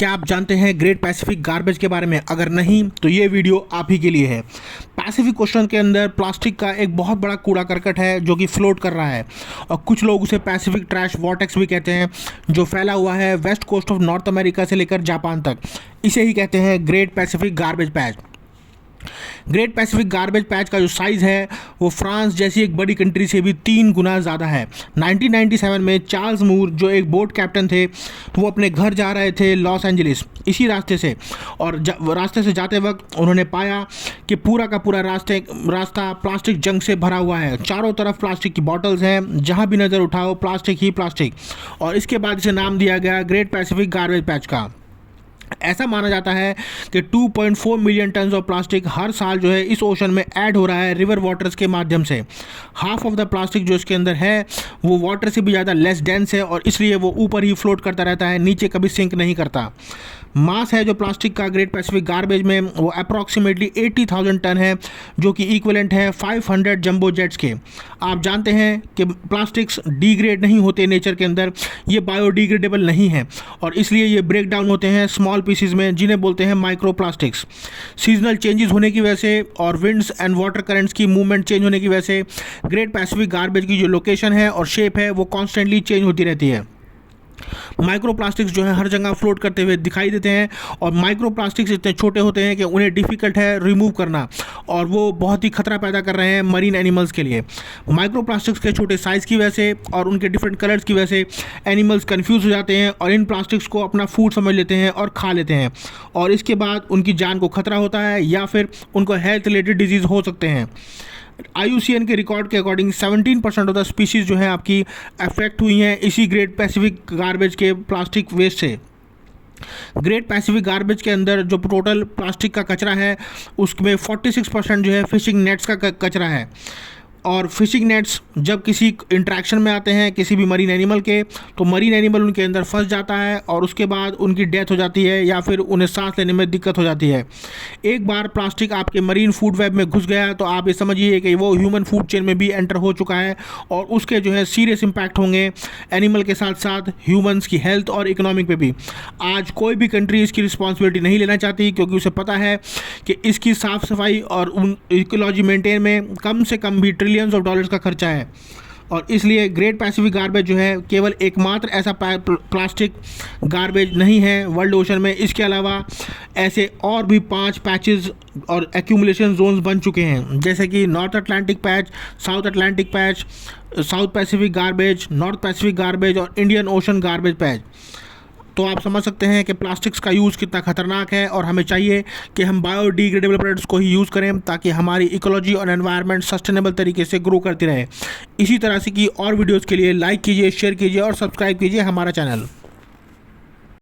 क्या आप जानते हैं ग्रेट पैसिफिक गार्बेज के बारे में? अगर नहीं तो ये वीडियो आप ही के लिए है। पैसिफिक ओशन के अंदर प्लास्टिक का एक बहुत बड़ा कूड़ा करकट है जो कि फ्लोट कर रहा है और कुछ लोग उसे पैसिफिक ट्रैश वॉर्टेक्स भी कहते हैं, जो फैला हुआ है west coast of North America से लेकर जापान तक। इसे ही कहते हैं great Pacific garbage patch. Great Pacific garbage patch का जो साइज़ है वो फ्रांस जैसी एक बड़ी कंट्री से भी 3 गुना ज़्यादा है। 1997 में चार्ल्स मूर, जो एक बोट कैप्टन थे, वो अपने घर जा रहे थे लॉस एंजलिस इसी रास्ते से, और रास्ते से जाते वक्त उन्होंने पाया कि पूरा का पूरा रास्ता प्लास्टिक जंग से भरा हुआ है। चारों तरफ प्लास्टिक की बॉटल्स हैं, जहाँ भी नज़र उठाओ प्लास्टिक ही प्लास्टिक। और इसके बाद इसे नाम दिया गया ग्रेट पैसिफिक गार्बेज पैच का। ऐसा माना जाता है कि 2.4 मिलियन टन ऑफ प्लास्टिक हर साल जो है इस ओशन में ऐड हो रहा है रिवर वाटर्स के माध्यम से। हाफ ऑफ द प्लास्टिक जो इसके अंदर है वो वाटर से भी ज़्यादा लेस डेंस है और इसलिए वो ऊपर ही फ्लोट करता रहता है, नीचे कभी सिंक नहीं करता। मास है जो प्लास्टिक का ग्रेट पैसिफिक गार्बेज में वो अप्रॉक्सीमेटली 80,000 टन है, जो कि इक्विवेलेंट है 500 जंबो जेट्स के। आप जानते हैं कि प्लास्टिक्स डिग्रेड नहीं होते नेचर के अंदर, ये बायोडिग्रेडेबल नहीं है और इसलिए ये ब्रेक डाउन होते हैं स्मॉल पीसीज में, जिन्हें बोलते हैं माइक्रो प्लास्टिक्स। सीजनल चेंजेस होने की वजह से और विंड्स एंड वाटर करंट्स की मूवमेंट चेंज होने की वजह से ग्रेट पैसिफिक गार्बेज की जो लोकेशन है और शेप है वो कॉन्स्टेंटली चेंज होती रहती है। माइक्रो प्लास्टिक्स जो है हर जगह फ्लोट करते हुए दिखाई देते हैं और माइक्रो प्लास्टिक्स इतने छोटे होते हैं कि उन्हें डिफ़िकल्ट है रिमूव करना और वो बहुत ही खतरा पैदा कर रहे हैं मरीन एनिमल्स के लिए। माइक्रो प्लास्टिक्स के छोटे साइज़ की वजह से और उनके डिफरेंट कलर्स की वजह से एनिमल्स कंफ्यूज हो जाते हैं और इन प्लास्टिक्स को अपना फूड समझ लेते हैं और खा लेते हैं, और इसके बाद उनकी जान को खतरा होता है या फिर उनको हेल्थ रिलेटेड डिजीज़ हो सकते हैं। IUCN के रिकॉर्ड के अकॉर्डिंग 17% ऑफ द स्पीशीज़ जो है आपकी अफेक्ट हुई हैं इसी ग्रेट पैसिफिक गार्बेज के प्लास्टिक वेस्ट से। ग्रेट पैसिफिक गार्बेज के अंदर जो टोटल प्लास्टिक का कचरा है उसमें 46% जो है फिशिंग नेट्स का कचरा है, और फिशिंग नेट्स जब किसी इंटरेक्शन में आते हैं किसी भी मरीन एनिमल के, तो मरीन एनिमल उनके अंदर फंस जाता है और उसके बाद उनकी डेथ हो जाती है या फिर उन्हें सांस लेने में दिक्कत हो जाती है। एक बार प्लास्टिक आपके मरीन फूड वेब में घुस गया तो आप ये समझिए कि वो ह्यूमन फूड चेन में भी एंटर हो चुका है और उसके जो है सीरियस इम्पैक्ट होंगे एनिमल के साथ साथ ह्यूमन्स की हेल्थ और इकोनॉमिक पे भी। आज कोई भी कंट्री इसकी रिस्पॉन्सिबिलिटी नहीं लेना चाहती क्योंकि उसे पता है कि इसकी साफ़ सफाई और उन इकोलॉजी मेंटेन में कम से कम भी ट्रिलियंस ऑफ डॉलर्स का खर्चा है। और इसलिए ग्रेट पैसिफिक गार्बेज जो है केवल एकमात्र ऐसा प्लास्टिक गार्बेज नहीं है वर्ल्ड ओशन में, इसके अलावा ऐसे और भी 5 पैचेस और एक्यूमुलेशन जोन्स बन चुके हैं, जैसे कि north Atlantic patch, south Atlantic patch, south Pacific garbage, north Pacific garbage और इंडियन ओशन गार्बेज पैच। तो आप समझ सकते हैं कि प्लास्टिक्स का यूज़ कितना खतरनाक है और हमें चाहिए कि हम बायोडिग्रेडेबल प्रोडक्ट्स को ही यूज़ करें ताकि हमारी इकोलॉजी और एनवायरनमेंट सस्टेनेबल तरीके से ग्रो करती रहे। इसी तरह से की और वीडियोज़ के लिए लाइक कीजिए, शेयर कीजिए और सब्सक्राइब कीजिए हमारा चैनल।